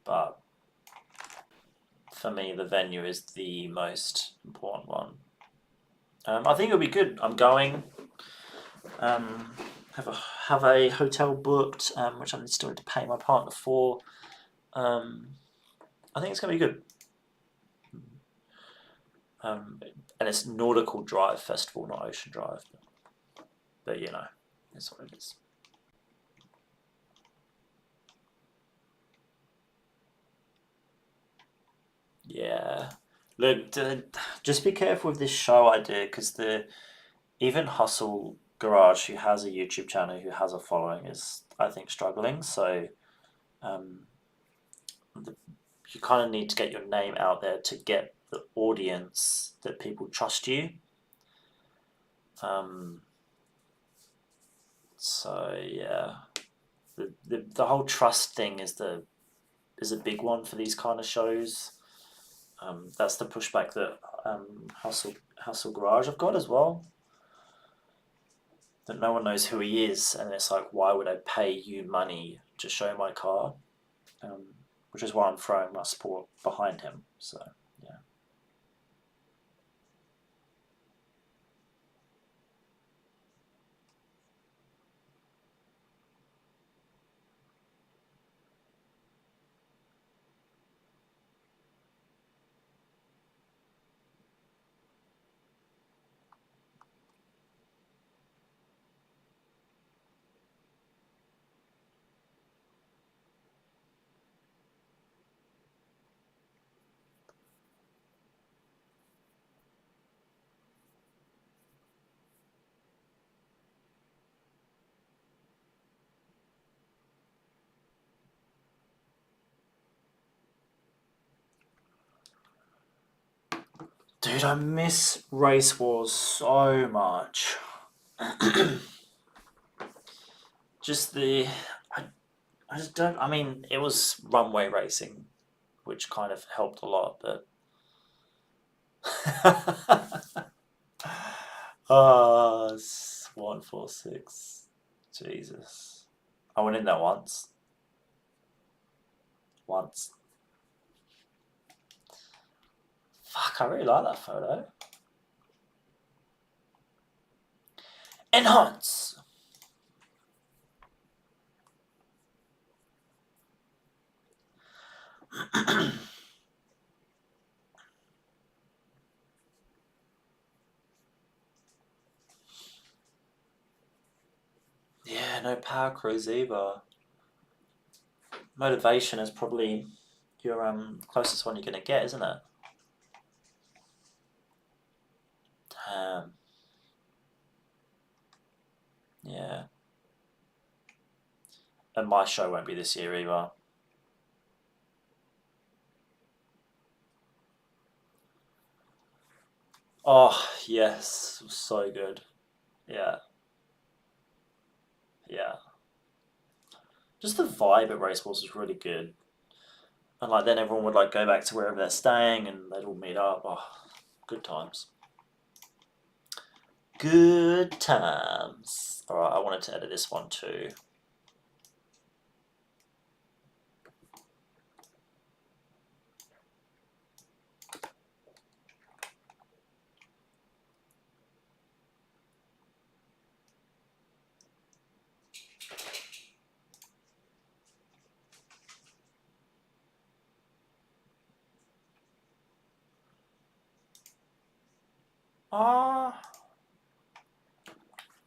but for me, the venue is the most important one. I think it'll be good. I'm going. Have a hotel booked, which I'm still to pay my partner for. I think it's going to be good. And it's Nautical Drive Festival, not Ocean Drive. But you know, it's what it is. Yeah. Look, just be careful with this show idea because even Hustle Garage, who has a YouTube channel, who has a following, is I think struggling. So um, the, you kind of need to get your name out there to get the audience that people trust you. Um, so yeah, the whole trust thing is a big one for these kind of shows. That's the pushback that Hustle Garage have got as well. That no one knows who he is, and it's like, why would I pay you money to show my car? Um, which is why I'm throwing my support behind him. So yeah. Dude, I miss Race Wars so much. Just I, I just don't. I mean, it was runway racing, which kind of helped a lot, but. Oh, 146. Jesus. I went in there once. Once. Fuck, I really like that photo. Enhance! Yeah, no power crews either. Motivation is probably your closest one you're gonna get, isn't it? Damn. Yeah. And my show won't be this year either. Oh yes, so good. Yeah, yeah. Just the vibe at Race Wars was really good. And like then everyone would like go back to wherever they're staying and they'd all meet up. Oh, good times. Good times. Alright, I wanted to edit this one too. Ah,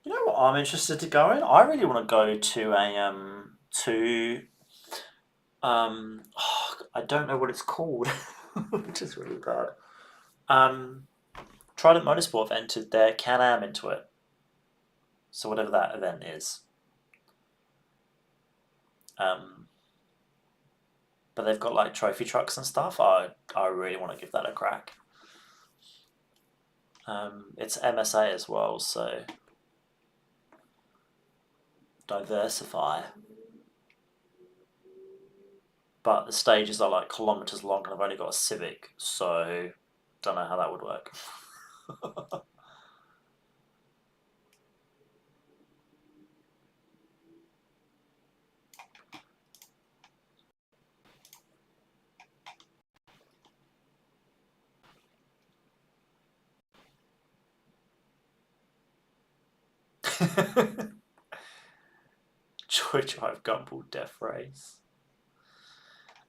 you know what I'm interested to go in? I really want to go to I don't know what it's called, which is really bad. Um, Trident Motorsport have entered their Can-Am into it. So whatever that event is. Um, but they've got like trophy trucks and stuff. I really want to give that a crack. It's MSA as well, so diversify. But the stages are like kilometers long, and I've only got a Civic, so don't know how that would work. Joy Drive Gumball Death Race.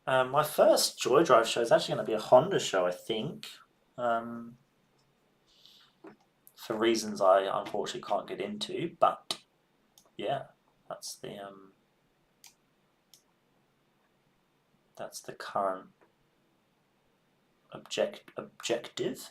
My first Joy Drive show is actually going to be a Honda show, I think. Um, for reasons I unfortunately can't get into, but yeah, that's the current objective.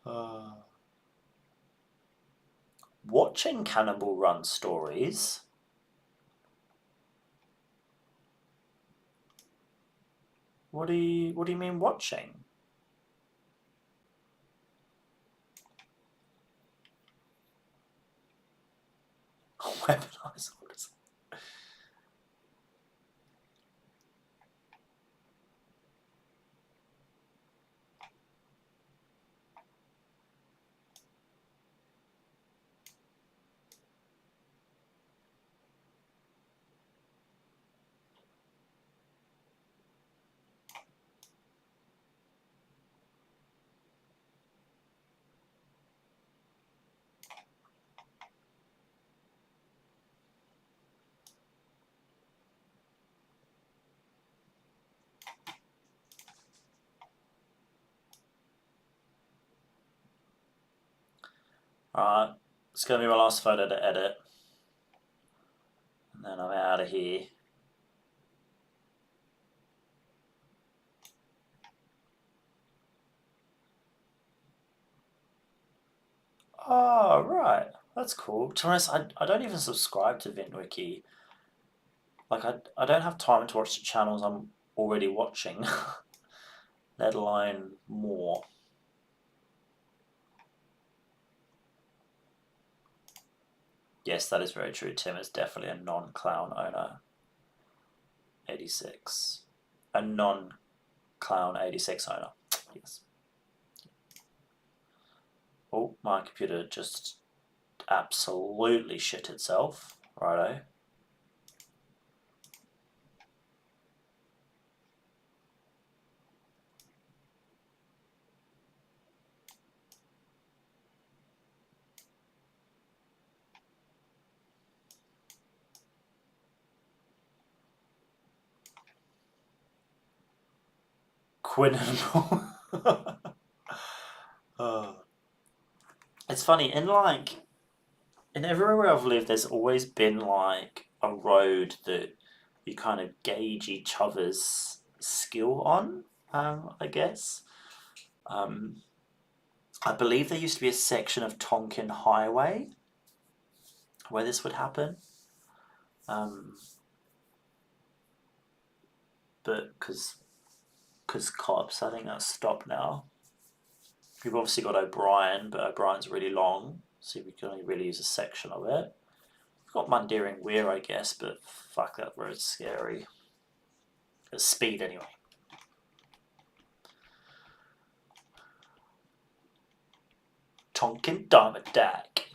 uh, Watching Cannibal Run stories. What do you mean watching? Weaponize orders. Alright, it's going to be my last photo to edit. And then I'm out of here. Oh, right. That's cool. To be honest, I don't even subscribe to VinWiki. Like, I don't have time to watch the channels I'm already watching, let alone more. Yes, that is very true. Tim is definitely a non-clown owner. 86. A non-clown 86 owner. Yes. Oh, my computer just absolutely shit itself. Righto. Quinnable. It's funny, in everywhere I've lived, there's always been like a road that you kind of gauge each other's skill on, I guess. I believe there used to be a section of Tonkin Highway where this would happen. But because cops, I think that's stopped now. We've obviously got O'Brien, but O'Brien's really long, so we can only really use a section of it. We've got Mundaring Weir, I guess, but fuck, that road's scary. At speed, anyway. Tonkin Darmadak.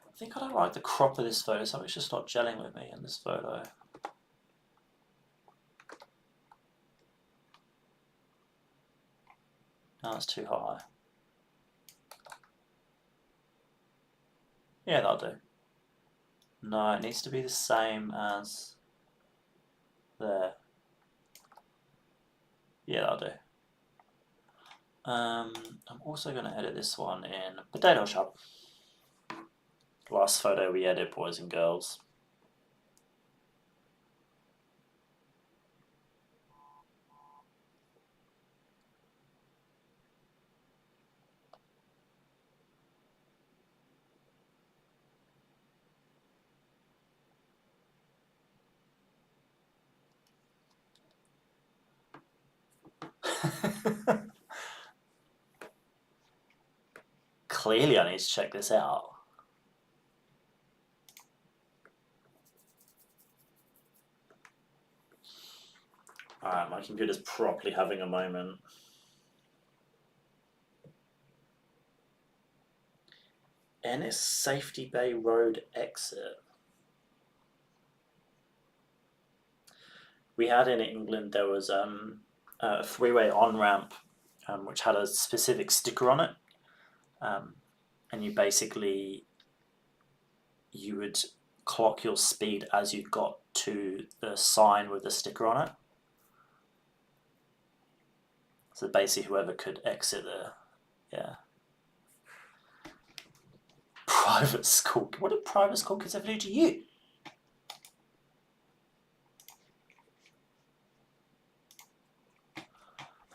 I think I don't like the crop of this photo, something's just not gelling with me in this photo. No, it's too high. Yeah, that'll do. No, it needs to be the same as there. Yeah, that'll do. I'm also going to edit this one in Potato Shop. Last photo we edit, boys and girls. clearly I need to check this out. Alright, my computer's properly having a moment. Ennis Safety Bay Road exit. We had in England, there was a three-way on-ramp which had a specific sticker on it. And you would clock your speed as you got to the sign with the sticker on it. So basically whoever could exit there, yeah. Private school, what did private school kids ever do to you?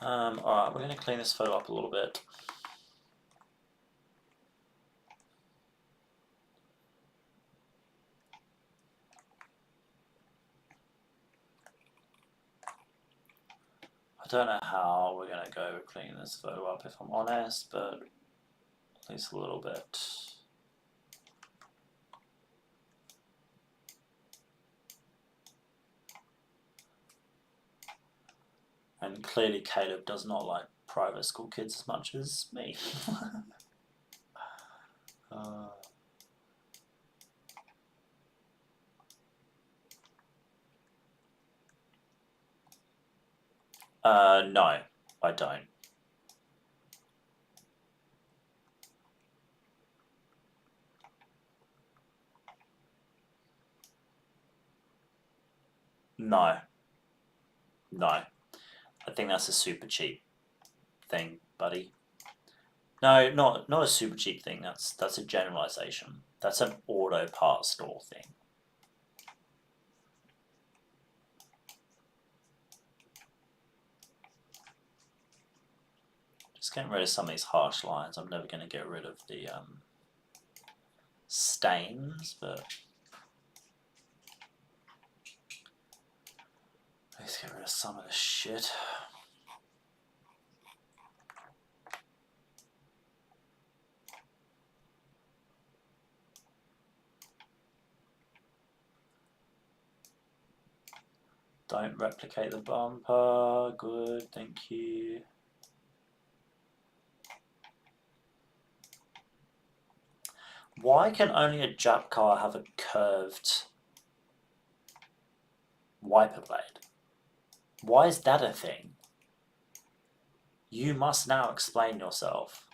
Alright, we're going to clean this photo up a little bit. I don't know how we're going to go with cleaning this photo up, if I'm honest, but at least a little bit. And clearly Caleb does not like private school kids as much as me. No, I don't. No. I think that's a super cheap thing, buddy. No, not a super cheap thing. That's a generalization. That's an auto parts store thing. Just getting rid of some of these harsh lines. I'm never going to get rid of the stains, but let's get rid of some of this shit. Don't replicate the bumper. Good, thank you. Why can only a Jap car have a curved wiper blade? Why is that a thing? You must now explain yourself.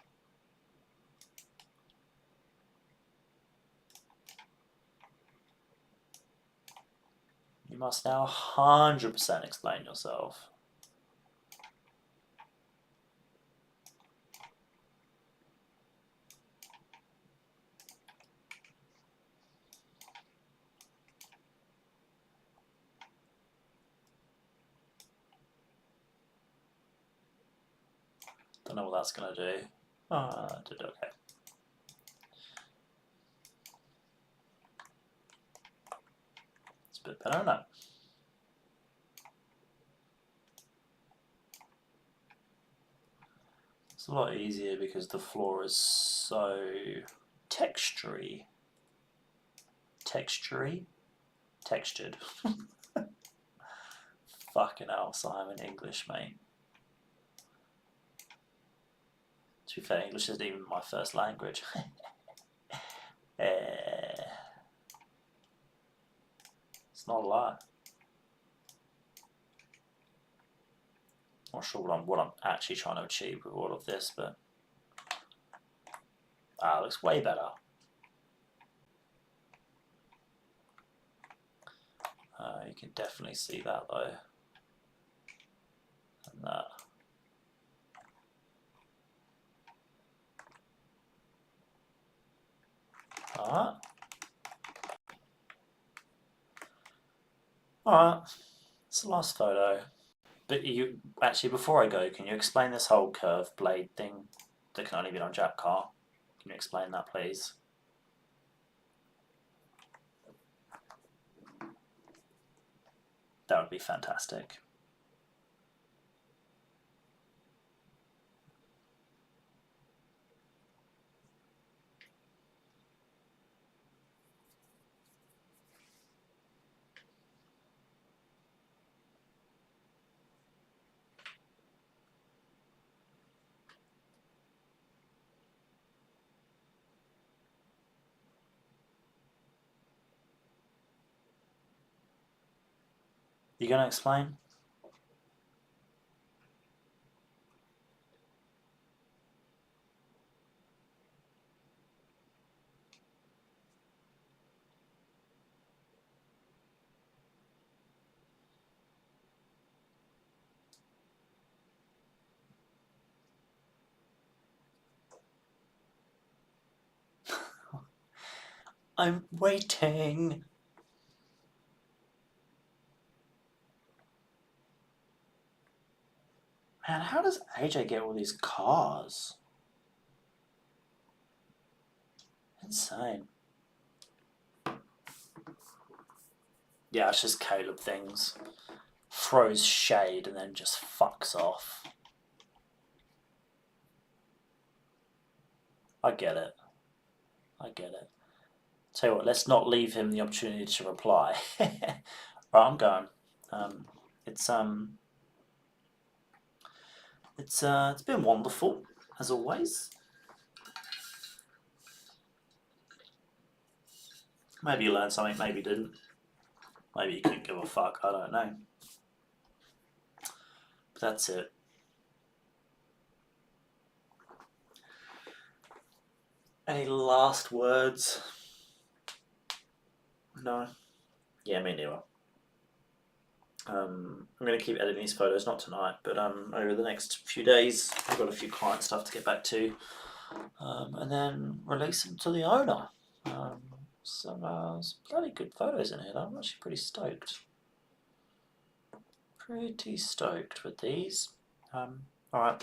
You must now 100% explain yourself. Don't know what that's going to do. I did okay. It's a bit better, isn't it? It's a lot easier because the floor is so textured. Fucking hell, Simon, English, mate. To be fair, English isn't even my first language. It's not a lie. Not sure what I'm actually trying to achieve with all of this, but it looks way better. You can definitely see that though. And that. Alright. Alright. It's the last photo. But you actually, before I go, can you explain this whole curved blade thing that can only be on Jap car? Can you explain that, please? That would be fantastic. You gonna explain? I'm waiting. Man, how does AJ get all these cars? Insane. Yeah, it's just Caleb things. Throws shade and then just fucks off. I get it. I get it. Tell you what, let's not leave him the opportunity to reply. Right, I'm going. It's been wonderful as always. Maybe you learned something, maybe you didn't. Maybe you couldn't give a fuck. I don't know. But that's it. Any last words? No. Yeah, me neither. I'm going to keep editing these photos, not tonight, but over the next few days. I've got a few client stuff to get back to, and then release them to the owner. Some bloody good photos in here, though. I'm actually pretty stoked. Pretty stoked with these. Alright.